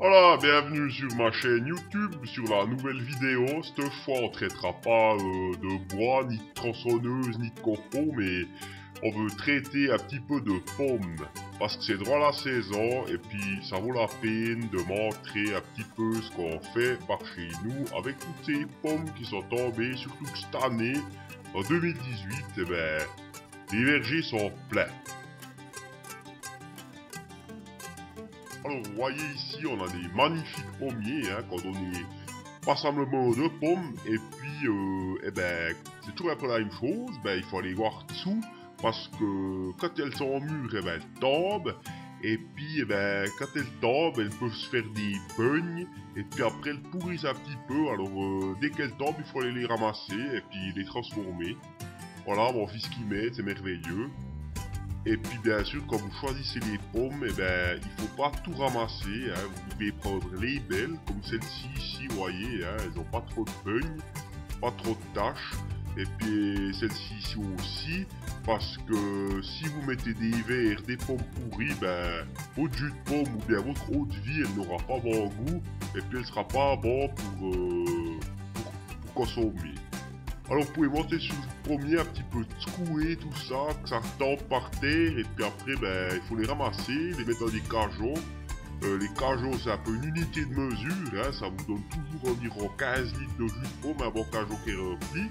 Voilà, bienvenue sur ma chaîne YouTube, sur la nouvelle vidéo. Cette fois, on traitera pas de bois, ni de tronçonneuse, ni de copeaux, mais on veut traiter un petit peu de pommes. Parce que c'est droit la saison, et puis ça vaut la peine de montrer un petit peu ce qu'on fait par chez nous avec toutes ces pommes qui sont tombées, surtout que cette année, en 2018, eh ben, les vergers sont pleins. Alors vous voyez ici on a des magnifiques pommiers hein, qu'on donnait passablement de pommes et puis eh ben c'est toujours un peu la même chose, ben, il faut aller voir dessous parce que quand elles sont mûres eh ben, elles tombent et puis eh ben, quand elles tombent elles peuvent se faire des pognes et puis après elles pourrissent un petit peu alors dès qu'elles tombent il faut aller les ramasser et puis les transformer. Voilà mon fils qui met, c'est merveilleux. Et puis bien sûr, quand vous choisissez les pommes, eh ben, il faut pas tout ramasser. Hein. Vous devez prendre les belles, comme celle-ci ici, vous voyez, hein, elles n'ont pas trop de pognes, pas trop de taches. Et puis celle-ci ici aussi, parce que si vous mettez des verres, des pommes pourries, ben, votre jus de pomme ou bien votre eau de vie, elle n'aura pas bon goût. Et puis elle sera pas bon pour consommer. Alors vous pouvez monter sur le pommier un petit peu secouer tout ça, que ça tombe par terre et puis après ben, il faut les ramasser, les mettre dans des cajots. Les cajots c'est un peu une unité de mesure, hein, ça vous donne toujours environ 15 litres de jus de pomme, un bon cajot qui est rempli.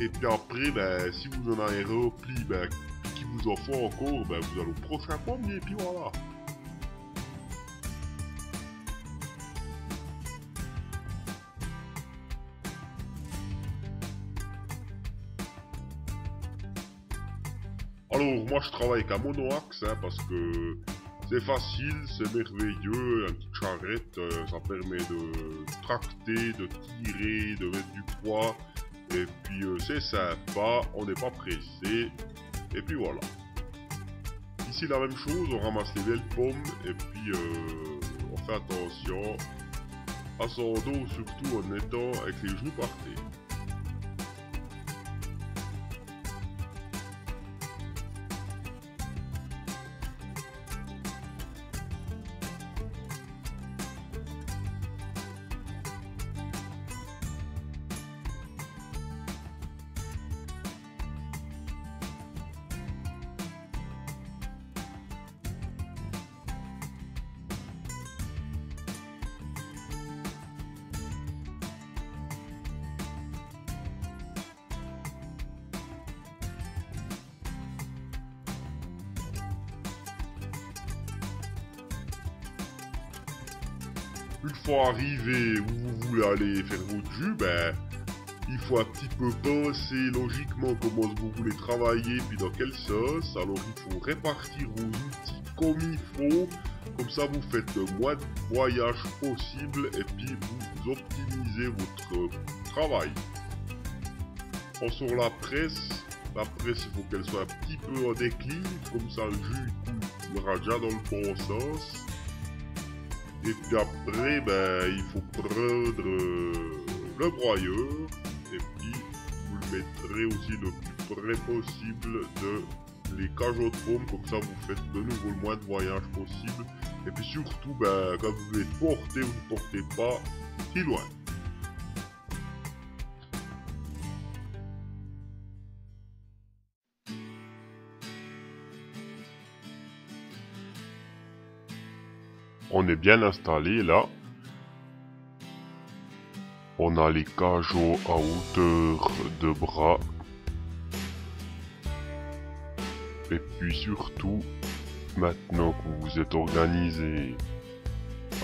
Et puis après ben, si vous en avez rempli, ben, qui vous en faut encore, ben, vous allez au prochain pommier et puis voilà. Alors moi je travaille avec un monoaxe hein, parce que c'est facile, c'est merveilleux, une petite charrette, ça permet de tracter, de tirer, de mettre du poids, et puis c'est sympa, on n'est pas pressé, et puis voilà. Ici la même chose, on ramasse les belles pommes, et puis on fait attention à son dos surtout en étant avec les genoux par terre. Une fois arrivé où vous voulez aller faire votre jus, ben, il faut un petit peu penser logiquement comment vous voulez travailler, puis dans quelle sauce. Alors il faut répartir vos outils comme il faut, comme ça vous faites le moins de voyages possible et puis vous optimisez votre travail. On sort la presse il faut qu'elle soit un petit peu en déclin, comme ça le jus coulera déjà dans le bon sens. Et puis après, ben, il faut prendre le broyeur et puis vous le mettrez aussi le plus près possible de les cajots de pommes, comme ça vous faites de nouveau le moins de voyage possible. Et puis surtout, ben, quand vous les portez, vous ne portez pas si loin. On est bien installé là. On a les cajots à hauteur de bras. Et puis surtout, maintenant que vous êtes organisé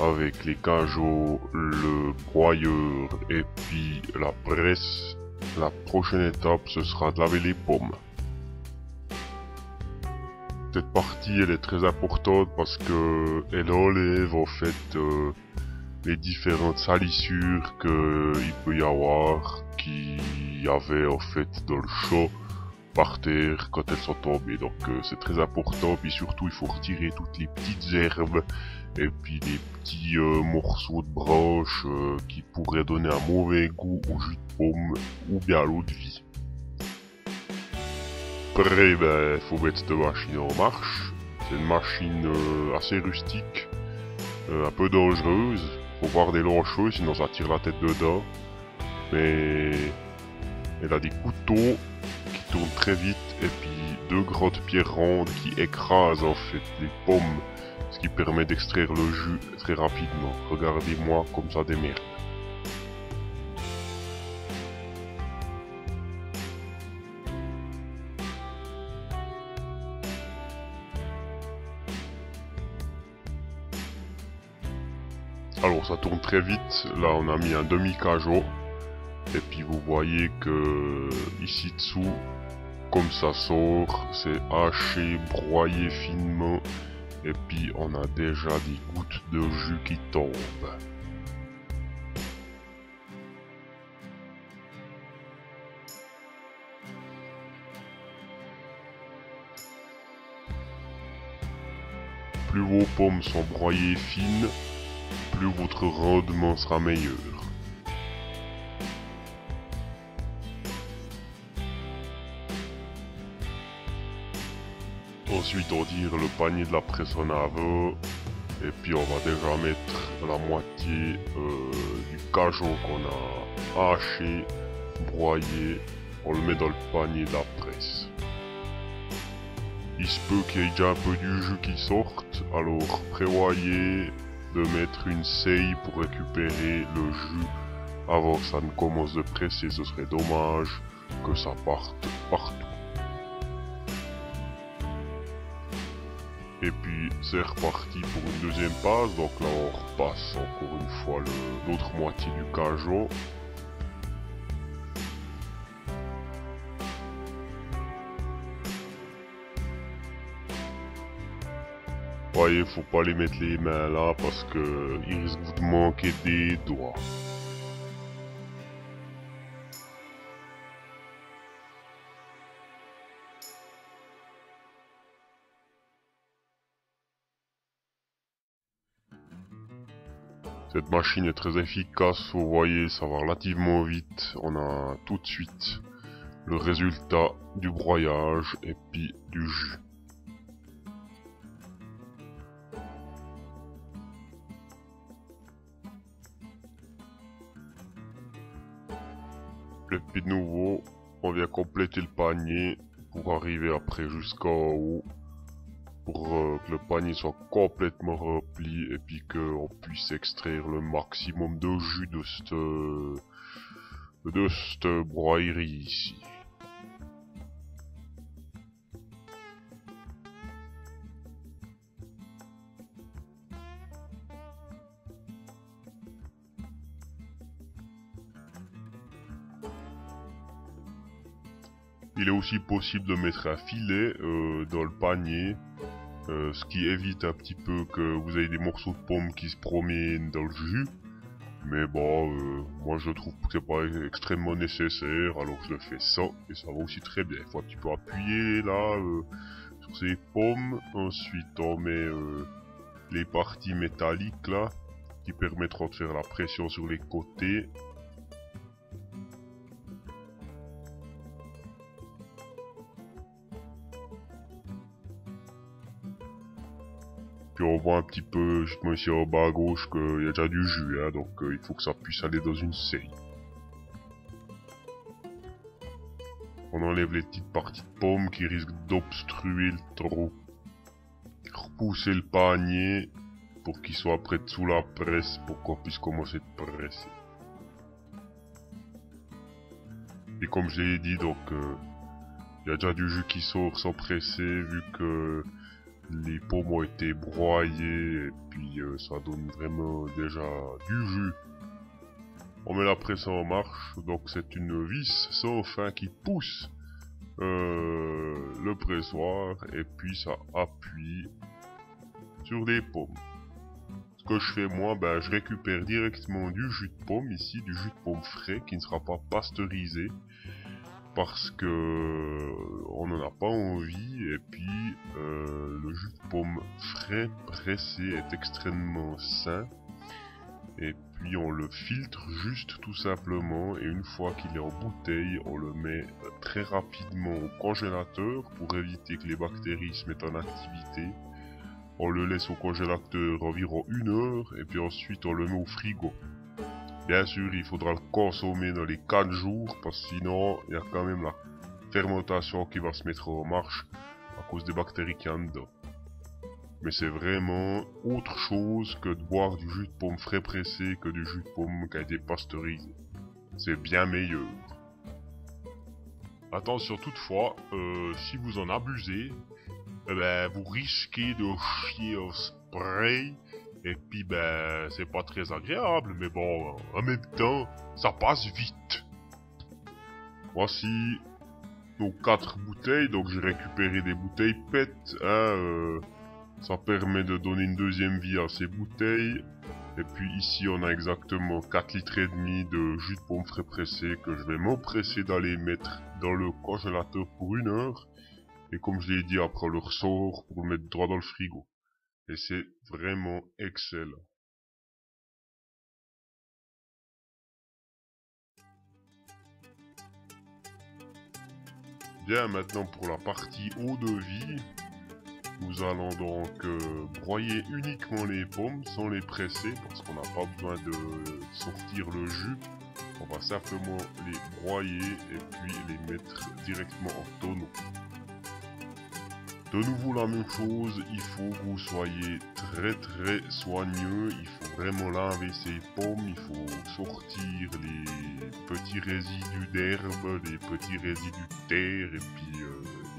avec les cajots, le broyeur et puis la presse, la prochaine étape ce sera de laver les pommes. Cette partie elle est très importante parce que elle enlève en fait les différentes salissures qu'il peut y avoir, qu'il y avait en fait dans le champ par terre quand elles sont tombées. Donc c'est très important, puis surtout il faut retirer toutes les petites herbes et puis les petits morceaux de branches qui pourraient donner un mauvais goût au jus de pomme ou bien à l'eau de vie. Après, ben, faut mettre cette machine en marche. C'est une machine assez rustique un peu dangereuse. Faut voir des longs sinon ça tire la tête dedans. Mais elle a des couteaux qui tournent très vite et puis deux grandes pierres rondes qui écrasent en fait les pommes, ce qui permet d'extraire le jus très rapidement. Regardez-moi comme ça démerde. Alors ça tourne très vite, là on a mis un demi-cajot. Et puis vous voyez que ici dessous, comme ça sort, c'est haché, broyé finement. Et puis on a déjà des gouttes de jus qui tombent. Plus vos pommes sont broyées fines, plus votre rendement sera meilleur. Ensuite on tire le panier de la presse en avant et puis on va déjà mettre la moitié du cajot qu'on a haché, broyé, on le met dans le panier de la presse. Il se peut qu'il y ait déjà un peu du jus qui sorte, alors prévoyez de mettre une scie pour récupérer le jus avant que ça ne commence de presser, ce serait dommage que ça parte partout. Et puis c'est reparti pour une deuxième passe, donc là on repasse encore une fois l'autre moitié du cajot. Voyez, faut pas les mettre les mains là parce que ils risquent de manquer des doigts. Cette machine est très efficace, vous voyez, ça va relativement vite. On a tout de suite le résultat du broyage et puis du jus. Et puis de nouveau, on vient compléter le panier pour arriver après jusqu'en haut. Pour que le panier soit complètement rempli et puis qu'on puisse extraire le maximum de jus de cette broyerie ici. Il est aussi possible de mettre un filet dans le panier. Ce qui évite un petit peu que vous ayez des morceaux de pommes qui se promènent dans le jus. Mais bon, moi je trouve que c'est pas extrêmement nécessaire, alors je fais ça et ça va aussi très bien. Il faut un petit peu appuyer là sur ces pommes. Ensuite on met les parties métalliques là qui permettront de faire la pression sur les côtés. Puis on voit un petit peu, justement ici en bas à gauche, qu'il y a déjà du jus, hein, donc il faut que ça puisse aller dans une scie. On enlève les petites parties de pommes qui risquent d'obstruer le trou. Repousser le panier pour qu'il soit prêt sous la presse pour qu'on puisse commencer de presser. Et comme je l'ai dit, donc il y a déjà du jus qui sort sans presser vu que les pommes ont été broyées et puis ça donne vraiment déjà du jus. On met la presse en marche, donc c'est une vis sans fin qui pousse le pressoir et puis ça appuie sur les pommes. Ce que je fais moi, ben, je récupère directement du jus de pomme ici, du jus de pomme frais qui ne sera pas pasteurisé. Parce que on n'en a pas envie et puis le jus de pomme frais pressé est extrêmement sain et puis on le filtre juste tout simplement et une fois qu'il est en bouteille on le met très rapidement au congélateur pour éviter que les bactéries se mettent en activité On le laisse au congélateur environ 1 heure et puis ensuite on le met au frigo. Bien sûr, il faudra le consommer dans les 4 jours parce que sinon, il y a quand même la fermentation qui va se mettre en marche à cause des bactéries qu'il y a dedans. Mais c'est vraiment autre chose que de boire du jus de pomme frais pressé que du jus de pomme qui a été pasteurisé. C'est bien meilleur. Attention toutefois, si vous en abusez, vous risquez de chier au spray. Et puis c'est pas très agréable, mais bon, en même temps, ça passe vite. Voici nos 4 bouteilles, donc j'ai récupéré des bouteilles PET, ça permet de donner une deuxième vie à ces bouteilles. Et puis ici on a exactement 4 litres et demi de jus de pomme frais pressé que je vais m'empresser d'aller mettre dans le congélateur pour 1 heure. Et comme je l'ai dit, après on le ressort pour le mettre droit dans le frigo. Et c'est vraiment excellent. Bien, maintenant pour la partie eau de vie, nous allons donc broyer uniquement les pommes sans les presser parce qu'on n'a pas besoin de sortir le jus. On va simplement les broyer et puis les mettre directement en tonneau. De nouveau la même chose, il faut que vous soyez très soigneux, il faut vraiment laver ces pommes, il faut sortir les petits résidus d'herbe, les petits résidus de terre et puis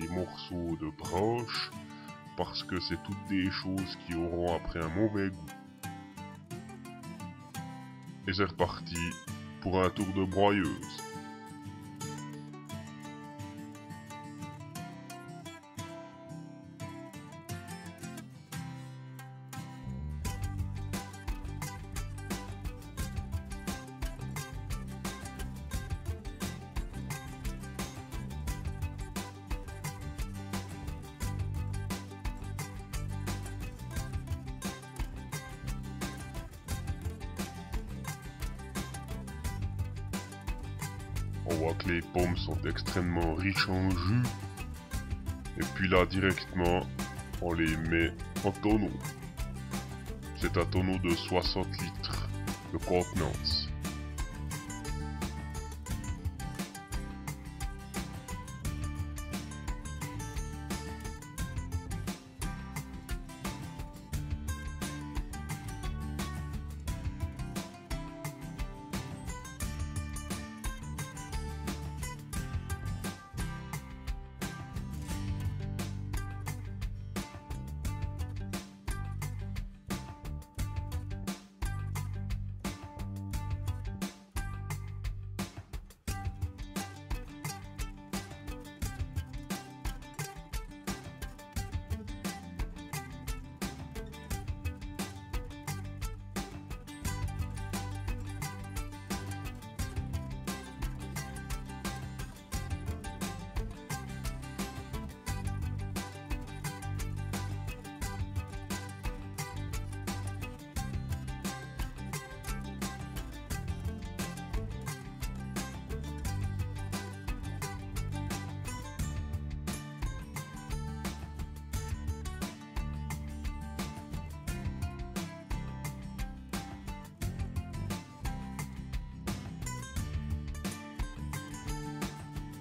les morceaux de branches, parce que c'est toutes des choses qui auront après un mauvais goût. Et c'est reparti pour un tour de broyeuse. On voit que les pommes sont extrêmement riches en jus. Et puis là, directement, on les met en tonneau. C'est un tonneau de 60 litres de contenance.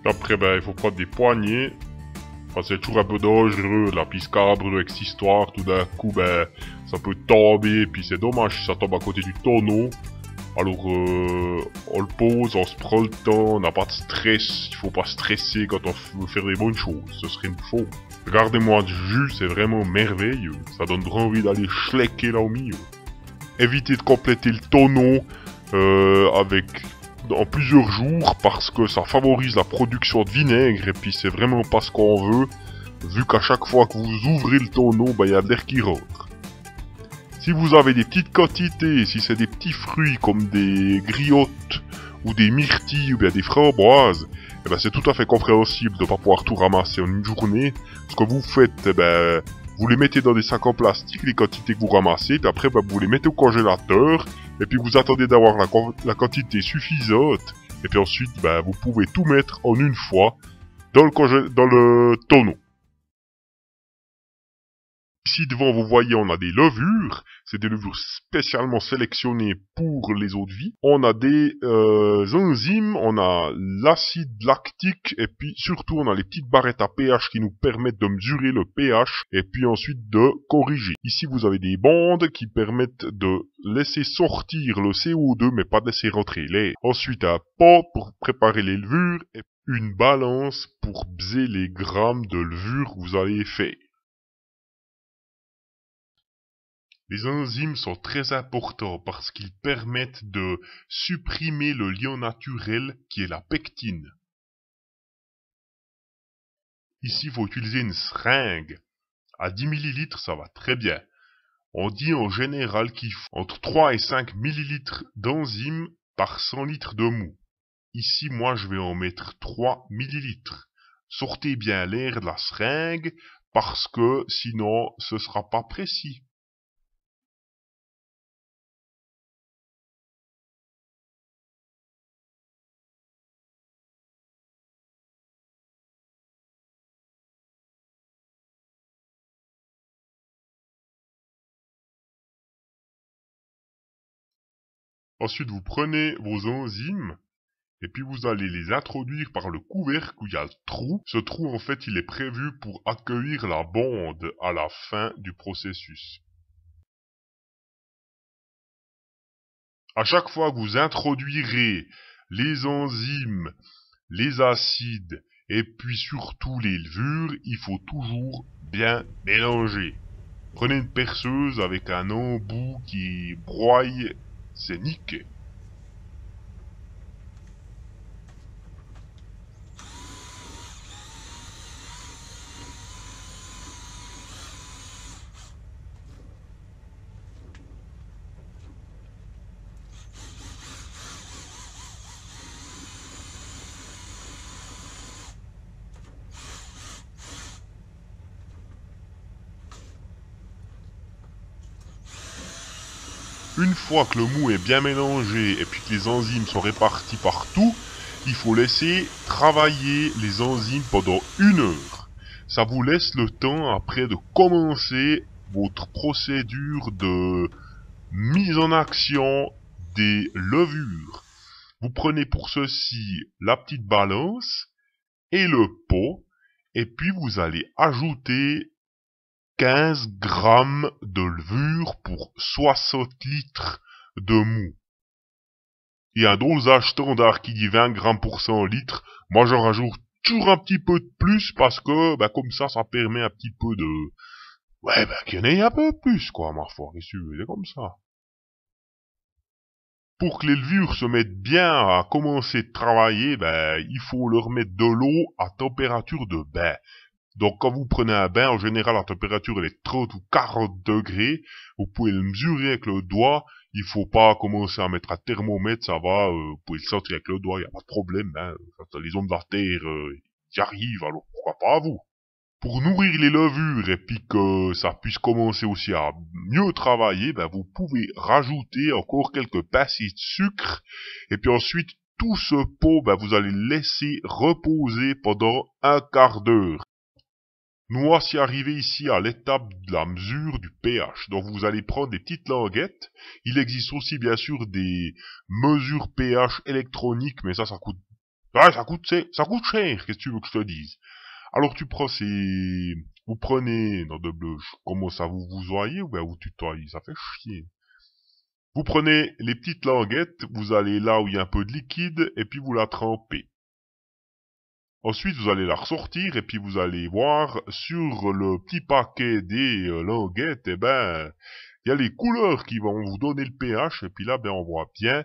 Après, il faut prendre des poignées. Enfin, c'est toujours un peu dangereux, la piscabre avec cette histoire. Tout d'un coup, ça peut tomber. Puis c'est dommage si ça tombe à côté du tonneau. Alors, on le pose, on se prend le temps, on n'a pas de stress. Il faut pas stresser quand on veut faire des bonnes choses. Ce serait une faute. Regardez-moi du jus, c'est vraiment merveilleux. Ça donne vraiment envie d'aller schlecker là au milieu. Évitez de compléter le tonneau en plusieurs jours parce que ça favorise la production de vinaigre et puis c'est vraiment pas ce qu'on veut vu qu'à chaque fois que vous ouvrez le tonneau, il y a de l'air qui rentre. Si vous avez des petites quantités, si c'est des petits fruits comme des griottes ou des myrtilles ou bien des framboises, c'est tout à fait compréhensible de ne pas pouvoir tout ramasser en une journée. Ce que vous faites, vous les mettez dans des sacs en plastique, les quantités que vous ramassez, puis après vous les mettez au congélateur, et puis vous attendez d'avoir la quantité suffisante, et puis ensuite vous pouvez tout mettre en une fois dans le tonneau. Ici devant, vous voyez, on a des levures. C'est des levures spécialement sélectionnées pour les eaux de vie. On a des enzymes, on a l'acide lactique, et puis surtout on a les petites barrettes à pH qui nous permettent de mesurer le pH, et puis ensuite de corriger. Ici vous avez des bandes qui permettent de laisser sortir le CO2, mais pas de laisser rentrer l'air. Ensuite un pot pour préparer les levures, et une balance pour peser les grammes de levure que vous allez faire. Les enzymes sont très importants parce qu'ils permettent de supprimer le liant naturel qui est la pectine. Ici, il faut utiliser une seringue. À 10 ml, ça va très bien. On dit en général qu'il faut entre 3 et 5 ml d'enzymes par 100 litres de mou. Ici, moi, je vais en mettre 3 ml. Sortez bien l'air de la seringue parce que sinon, ce sera pas précis. Ensuite, vous prenez vos enzymes et puis vous allez les introduire par le couvercle où il y a le trou. Ce trou, en fait, il est prévu pour accueillir la bande à la fin du processus. À chaque fois que vous introduirez les enzymes, les acides et puis surtout les levures, il faut toujours bien mélanger. Prenez une perceuse avec un embout qui broie, c'est nickel. Une fois que le mou est bien mélangé et puis que les enzymes sont réparties partout, il faut laisser travailler les enzymes pendant 1 heure. Ça vous laisse le temps après de commencer votre procédure de mise en action des levures. Vous prenez pour ceci la petite balance et le pot, et puis vous allez ajouter 15 grammes de levure pour 60 litres de mou. Il y a un dosage standard qui dit 20 grammes pour 100 litres. Moi, j'en rajoute toujours un petit peu de plus parce que, comme ça permet un petit peu de... Ouais, qu'il y en ait un peu plus, quoi, ma foi. Qu'est-ce que tu veux, c'est comme ça. Pour que les levures se mettent bien à commencer de travailler, il faut leur mettre de l'eau à température de bain. Donc quand vous prenez un bain, en général la température elle est 30 ou 40 degrés, vous pouvez le mesurer avec le doigt, il faut pas commencer à mettre un thermomètre, ça va, vous pouvez le sentir avec le doigt, il n'y a pas de problème, les hommes de la terre y arrivent, alors pourquoi pas à vous. Pour nourrir les levures et puis que ça puisse commencer aussi à mieux travailler, vous pouvez rajouter encore quelques pincées de sucre, et puis ensuite tout ce pot, vous allez le laisser reposer pendant un quart d'heure. Nous voici arrivés ici à l'étape de la mesure du pH. Donc vous allez prendre des petites languettes. Il existe aussi bien sûr des mesures pH électroniques, mais ça coûte... Ouais, ça coûte cher, qu'est-ce que tu veux que je te dise? Alors tu prends ces... Vous prenez... Non, de bleu, comment ça vous voyez ou vous tutoyez? Ça fait chier. Vous prenez les petites languettes, vous allez là où il y a un peu de liquide, et puis vous la trempez. Ensuite, vous allez la ressortir et puis vous allez voir sur le petit paquet des languettes, il y a les couleurs qui vont vous donner le pH et puis là, on voit bien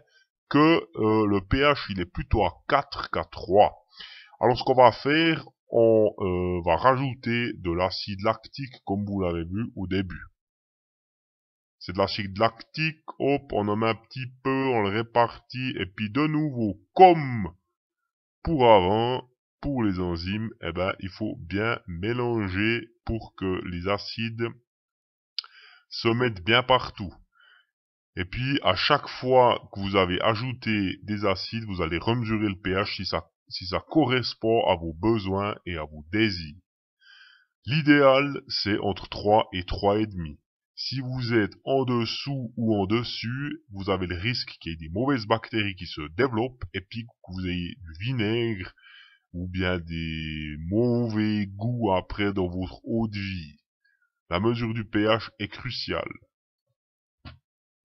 que le pH il est plutôt à 4 qu'à 3. Alors, ce qu'on va faire, on va rajouter de l'acide lactique comme vous l'avez vu au début. C'est de l'acide lactique, hop, on en met un petit peu, on le répartit et puis de nouveau, comme pour avant, pour les enzymes, il faut bien mélanger pour que les acides se mettent bien partout. Et puis, à chaque fois que vous avez ajouté des acides, vous allez remesurer le pH si ça correspond à vos besoins et à vos désirs. L'idéal, c'est entre 3 et 3,5. Si vous êtes en dessous ou en dessus, vous avez le risque qu'il y ait des mauvaises bactéries qui se développent et puis que vous ayez du vinaigre ou bien des mauvais goûts après dans votre eau de vie. La mesure du pH est cruciale.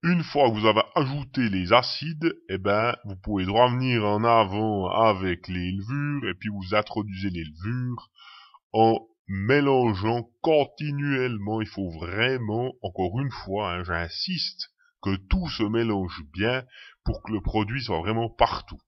Une fois que vous avez ajouté les acides, vous pouvez revenir en avant avec les levures et puis vous introduisez les levures en mélangeant continuellement. Il faut vraiment, encore une fois, j'insiste, que tout se mélange bien pour que le produit soit vraiment partout.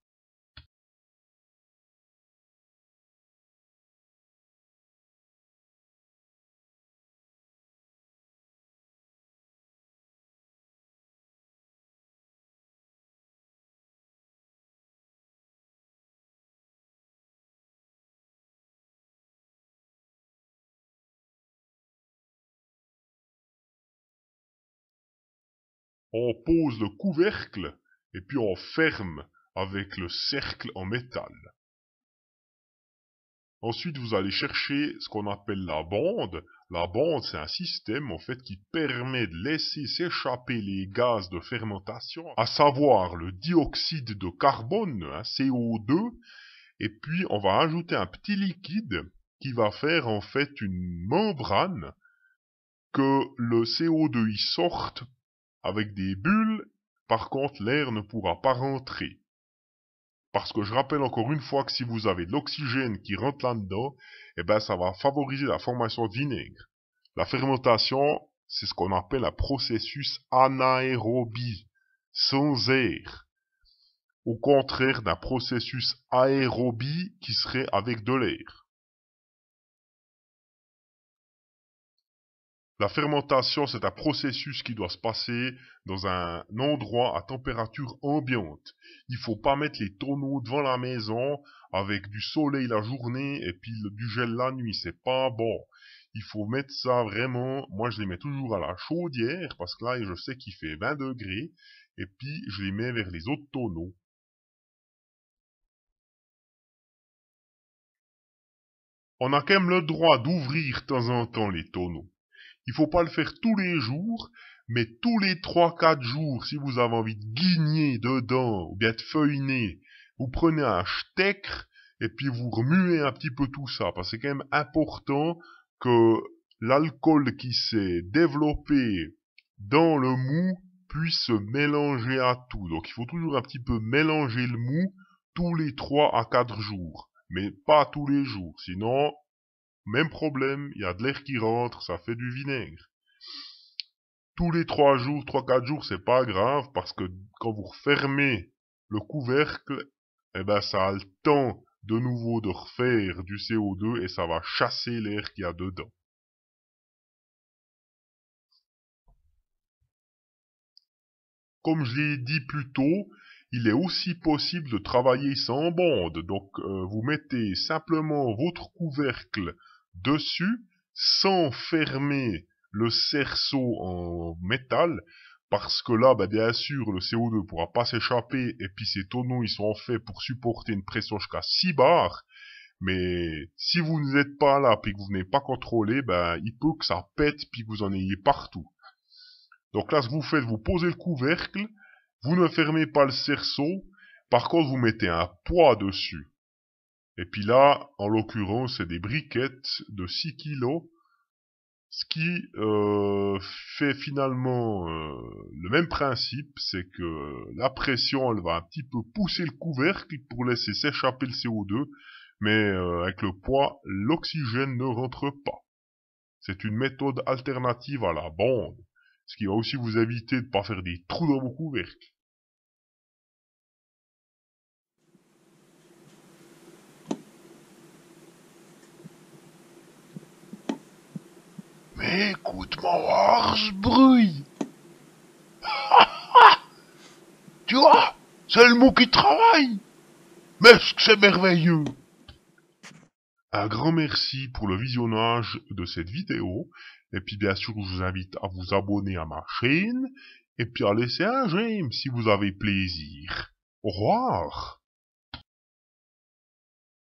On pose le couvercle et puis on ferme avec le cercle en métal. Ensuite, vous allez chercher ce qu'on appelle la bande. La bande, c'est un système en fait qui permet de laisser s'échapper les gaz de fermentation, à savoir le dioxyde de carbone, CO2, et puis on va ajouter un petit liquide qui va faire en fait une membrane que le CO2 y sorte avec des bulles. Par contre, l'air ne pourra pas rentrer. Parce que je rappelle encore une fois que si vous avez de l'oxygène qui rentre là-dedans, ça va favoriser la formation de vinaigre. La fermentation, c'est ce qu'on appelle un processus anaérobie, sans air. Au contraire d'un processus aérobie qui serait avec de l'air. La fermentation, c'est un processus qui doit se passer dans un endroit à température ambiante. Il faut pas mettre les tonneaux devant la maison avec du soleil la journée et puis du gel la nuit. C'est pas bon. Il faut mettre ça vraiment, moi je les mets toujours à la chaudière parce que là je sais qu'il fait 20 degrés et puis je les mets vers les autres tonneaux. On a quand même le droit d'ouvrir de temps en temps les tonneaux. Il faut pas le faire tous les jours, mais tous les 3-4 jours, si vous avez envie de guigner dedans, ou bien de feuiller, vous prenez un stecker, et puis vous remuez un petit peu tout ça, parce que c'est quand même important que l'alcool qui s'est développé dans le mou puisse se mélanger à tout. Donc il faut toujours un petit peu mélanger le mou tous les 3 à 4 jours, mais pas tous les jours, sinon même problème, il y a de l'air qui rentre, ça fait du vinaigre. Tous les 3 jours, 3-4 jours, c'est pas grave, parce que quand vous refermez le couvercle, ça a le temps de nouveau de refaire du CO2 et ça va chasser l'air qu'il y a dedans. Comme je l'ai dit plus tôt, il est aussi possible de travailler sans bande. Donc vous mettez simplement votre couvercle dessus sans fermer le cerceau en métal parce que là, bien sûr, le CO2 ne pourra pas s'échapper et puis ces tonneaux, ils sont faits pour supporter une pression jusqu'à 6 bars. Mais si vous n'êtes pas là puis que vous n'avez pas contrôlé, il peut que ça pète puis que vous en ayez partout. Donc là, ce que vous faites, vous posez le couvercle, vous ne fermez pas le cerceau, par contre, vous mettez un poids dessus. Et puis là, en l'occurrence, c'est des briquettes de 6 kilos, ce qui fait finalement le même principe, c'est que la pression, elle va un petit peu pousser le couvercle pour laisser s'échapper le CO2, mais avec le poids, l'oxygène ne rentre pas. C'est une méthode alternative à la bande, ce qui va aussi vous éviter de ne pas faire des trous dans vos couvercles. Mais écoute-moi voir ce bruit. Tu vois, c'est le mot qui travaille. Mais est-ce que c'est merveilleux? Un grand merci pour le visionnage de cette vidéo. Et puis bien sûr, je vous invite à vous abonner à ma chaîne. Et puis à laisser un j'aime si vous avez plaisir. Au revoir.